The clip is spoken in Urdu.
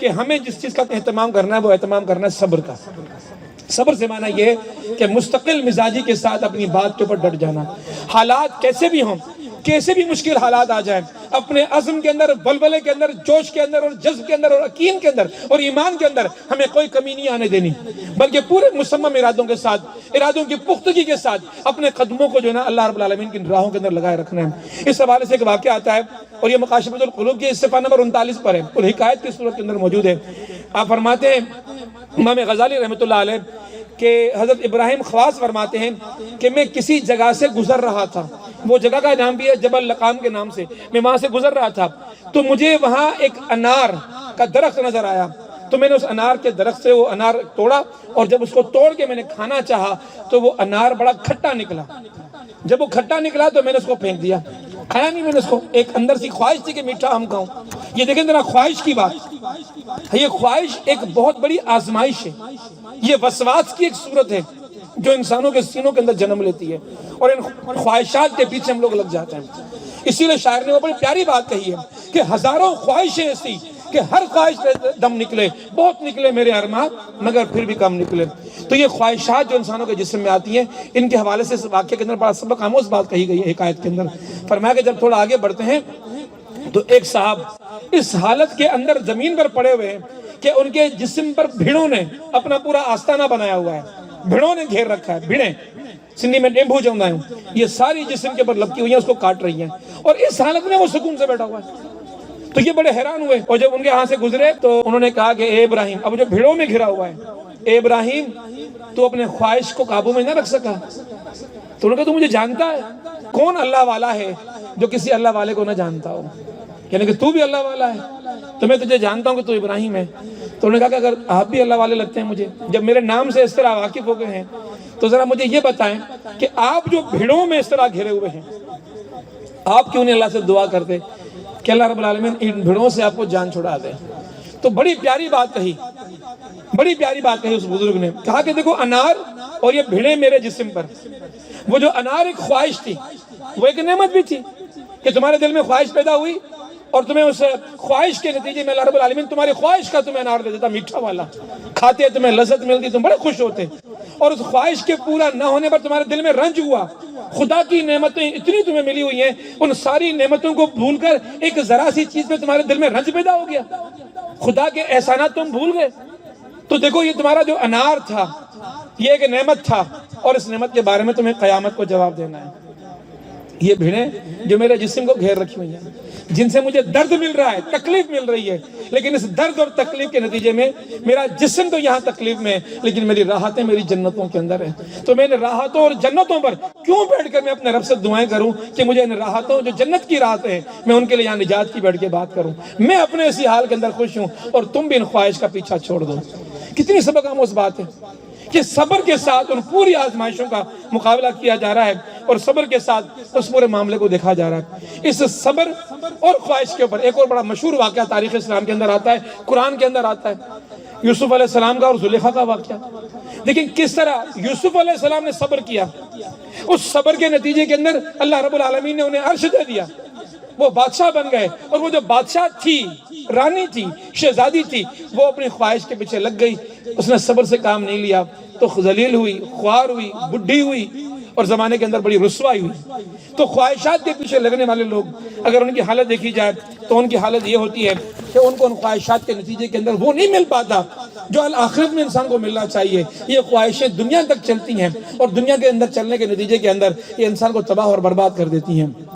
کہ ہمیں جس چیز کا اہتمام کرنا ہے وہ اہتمام کرنا ہے صبر کا۔ صبر سے معنی یہ ہے کہ مستقل مزاجی کے ساتھ اپنی بات کے اوپر ڈٹ جانا، حالات کیسے بھی ہوں، کیسے بھی مشکل حالات آ جائیں، اپنے عزم کے اندر، بلبلے کے اندر، جوش کے اندر اور جذب کے اندر اور یقین کے اندر اور ایمان کے اندر ہمیں کوئی کمی نہیں آنے دینی، بلکہ پورے مصمم ارادوں کے ساتھ، ارادوں کی پختگی کے ساتھ اپنے قدموں کو جو ہے نا اللہ رب العالمین کی راہوں کے اندر لگائے رکھنا ہے۔ اس حوالے سے ایک واقعہ آتا ہے اور یہ مکاشفۃ القلوب کی صفحہ نمبر 39 پر ہے اور حکایت کی صورت کے اندر موجود ہے۔ آپ فرماتے ہیں امام غزالی رحمۃ اللہ علیہ کہ حضرت ابراہیم خواص فرماتے ہیں کہ میں کسی جگہ سے گزر رہا تھا، وہ جگہ کا نام بھی ہے جبل لغام کے نام سے، میں وہاں سے گزر رہا تھا تو مجھے وہاں ایک انار کا درخت نظر آیا، تو میں نے اس انار کے درخت سے وہ انار توڑا اور جب اس کو توڑ کے میں نے کھانا چاہا تو وہ انار بڑا کھٹا نکلا۔ جب وہ کھٹا نکلا تو میں نے اس کو پھینک دیا، کھایا نہیں میں نے اس کو۔ ایک اندر سی خواہش تھی کہ میٹھا ہم کھاؤں۔ یہ دیکھیں ذرا خواہش کی بات، یہ خواہش ایک بہت بڑی آزمائش ہے، یہ وسواس کی ایک صورت ہے جو انسانوں کے سینوں کے اندر جنم لیتی ہے اور ان خواہشات کے پیچھے ہم لوگ لگ جاتے ہیں۔ اسی لیے شاعر نے وہ بڑی پیاری بات کہی ہے کہ ہزاروں خواہشیں ایسی کہ ہر خواہش پہ دم نکلے، بہت نکلے میرے ارمان مگر پھر بھی کم نکلے۔ تو یہ خواہشات جو انسانوں کے جسم میں آتی ہیں، ان کے حوالے سے اس واقعے کے اندر بڑا سبق آموز بات کہی گئی ہے حکایت کے اندر۔ فرمایا کہ جب تھوڑا آگے بڑھتے ہیں تو ایک صاحب اس حالت کے اندر زمین پر پڑے ہوئے ہیں کہ ان کے جسم پر بھیڑوں نے اپنا پورا آستانہ بنایا ہوا ہے، بھیڑوں نے گھیر رکھا ہے، بھیڑیں سندھی میں ڈیمبو جو ہوں یہ ساری جسم کے پر لپکی ہوئی ہیں، اس کو کاٹ رہی ہیں اور اس حالت میں وہ سکون سے بیٹھا ہوا ہے۔ تو یہ بڑے حیران ہوئے اور جب ان کے ہاں سے گزرے تو انہوں نے کہا کہ اے ابراہیم، اب جو بھیڑوں میں گھرا ہوا ہے، اے ابراہیم تو اپنے خواہش کو قابو میں نہ رکھ سکا؟ تو انہوں نے کہا تو مجھے جانتا ہے؟ کون اللہ والا ہے جو کسی اللہ والے کو نہ جانتا ہو؟ یعنی کہ تو بھی اللہ والا ہے، تو میں تجھے جانتا ہوں کہ تو ابراہیم ہے۔ تو انہوں نے کہا کہ اگر آپ بھی اللہ والے لگتے ہیں مجھے، جب میرے نام سے اس طرح واقف ہو گئے ہیں تو ذرا مجھے یہ بتائیں کہ آپ جو بھیڑوں میں اس طرح گھرے ہوئے ہیں، آپ کیوں نہیں اللہ سے دعا کرتے کہ اللہ رب العالمین ان بھیڑوں سے آپ کو جان چھڑا دے؟ تو بڑی پیاری بات کہی، بڑی پیاری بات کہی اس بزرگ نے، کہا کہ دیکھو انار اور یہ بھیڑیں میرے جسم پر، وہ جو انار ایک خواہش تھی، وہ ایک نعمت بھی تھی کہ تمہارے دل میں خواہش پیدا ہوئی اور تمہیں اس خواہش کے نتیجے میں اللہ رب العالمین تمہاری خواہش کا تمہیں انار دے دیتا، میٹھا والا، کھاتے تمہیں لذت ملتی، تم بڑے خوش ہوتے، اور اس خواہش کے پورا نہ ہونے پر تمہارے دل میں رنج ہوا۔ خدا کی نعمتیں اتنی تمہیں ملی ہوئی ہیں، ان ساری نعمتوں کو بھول کر ایک ذرا سی چیز پہ تمہارے دل میں رنج پیدا ہو گیا، خدا کے احسانات تم بھول گئے۔ تو دیکھو یہ تمہارا جو انار تھا یہ ایک نعمت تھا اور اس نعمت کے بارے میں تمہیں قیامت کو جواب دینا ہے۔ یہ بھیڑیں جو میرے جسم کو گھیر رکھی ہوئی ہیں، جن سے مجھے درد مل رہا ہے، تکلیف مل رہی ہے، لیکن اس درد اور تکلیف کے نتیجے میں میرا جسم تو یہاں تکلیف میں ہے لیکن میری راحتیں میری جنتوں کے اندر ہیں۔ تو میں ان راحتوں اور جنتوں پر کیوں بیٹھ کر میں اپنے رب سے دعائیں کروں کہ مجھے ان راحتوں جو جنت کی راحتیں ہیں میں ان کے لیے یہاں نجات کی بیٹھ کے بات کروں؟ میں اپنے اسی حال کے اندر خوش ہوں اور تم بھی ان خواہش کا پیچھا چھوڑ دو۔ کتنی سبق آموز بات ہے کہ صبر کے ساتھ ان پوری آزمائشوں کا مقابلہ کیا جا رہا ہے اور صبر کے ساتھ اس پورے معاملے کو دیکھا جا رہا ہے۔ اس صبر اور خواہش کے اوپر ایک اور بڑا مشہور واقعہ تاریخ اسلام کے اندر آتا ہے، قرآن کے اندر آتا ہے، یوسف علیہ السلام کا اور زلیخا کا واقعہ۔ لیکن کس طرح یوسف علیہ السلام نے صبر کیا، اس صبر کے نتیجے کے اندر اللہ رب العالمین نے انہیں عرش دے دیا، وہ بادشاہ بن گئے، اور وہ جو بادشاہ تھی، رانی تھی، شہزادی تھی، وہ اپنی خواہش کے پیچھے لگ گئی، اس نے صبر سے کام نہیں لیا تو ذلیل ہوئی، خوار ہوئی، بڈھی ہوئی اور زمانے کے اندر بڑی رسوائی ہوئی۔ تو خواہشات کے پیچھے لگنے والے لوگ اگر ان کی حالت دیکھی جائے تو ان کی حالت یہ ہوتی ہے کہ ان کو ان خواہشات کے نتیجے کے اندر وہ نہیں مل پاتا جو آخرت میں انسان کو ملنا چاہیے۔ یہ خواہشیں دنیا تک چلتی ہیں اور دنیا کے اندر چلنے کے نتیجے کے اندر یہ انسان کو تباہ اور برباد کر دیتی ہیں۔